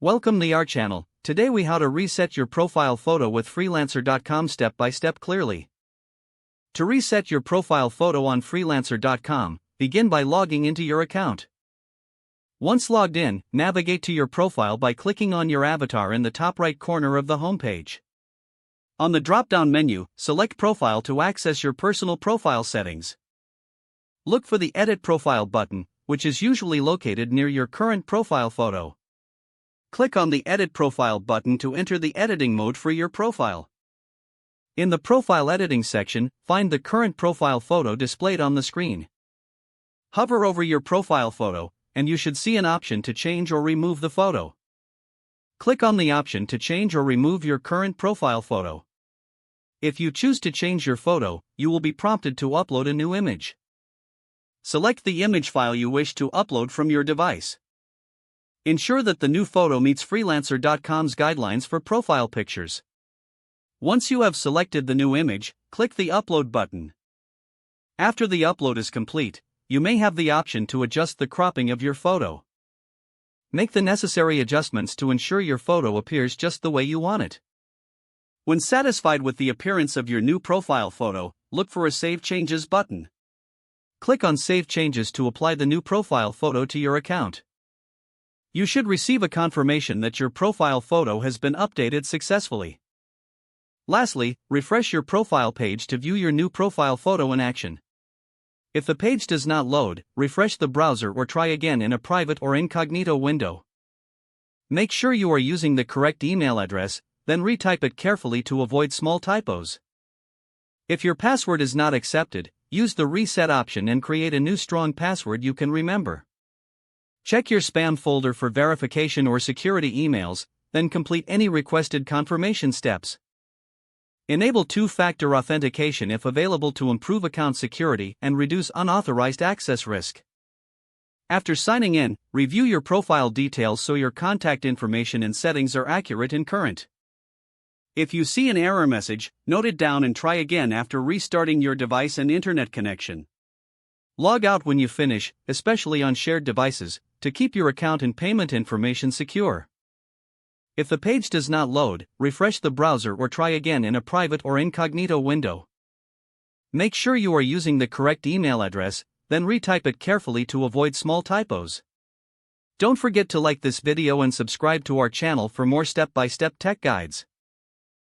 Welcome to our channel. Today we how to reset your profile photo with freelancer.com step by step clearly. To reset your profile photo on freelancer.com, begin by logging into your account. Once logged in, navigate to your profile by clicking on your avatar in the top right corner of the homepage. On the drop-down menu, select Profile to access your personal profile settings. Look for the Edit Profile button, which is usually located near your current profile photo. Click on the Edit Profile button to enter the editing mode for your profile. In the Profile Editing section, find the current profile photo displayed on the screen. Hover over your profile photo, and you should see an option to change or remove the photo. Click on the option to change or remove your current profile photo. If you choose to change your photo, you will be prompted to upload a new image. Select the image file you wish to upload from your device. Ensure that the new photo meets freelancer.com's guidelines for profile pictures. Once you have selected the new image, click the Upload button. After the upload is complete, you may have the option to adjust the cropping of your photo. Make the necessary adjustments to ensure your photo appears just the way you want it. When satisfied with the appearance of your new profile photo, look for a Save Changes button. Click on Save Changes to apply the new profile photo to your account. You should receive a confirmation that your profile photo has been updated successfully. Lastly, refresh your profile page to view your new profile photo in action. If the page does not load, refresh the browser or try again in a private or incognito window. Make sure you are using the correct email address, then retype it carefully to avoid small typos. If your password is not accepted, use the reset option and create a new strong password you can remember. Check your spam folder for verification or security emails, then complete any requested confirmation steps. Enable two-factor authentication if available to improve account security and reduce unauthorized access risk. After signing in, review your profile details so your contact information and settings are accurate and current. If you see an error message, note it down and try again after restarting your device and internet connection. Log out when you finish, especially on shared devices, to keep your account and payment information secure. If the page does not load, refresh the browser or try again in a private or incognito window. Make sure you are using the correct email address, then retype it carefully to avoid small typos. Don't forget to like this video and subscribe to our channel for more step-by-step tech guides.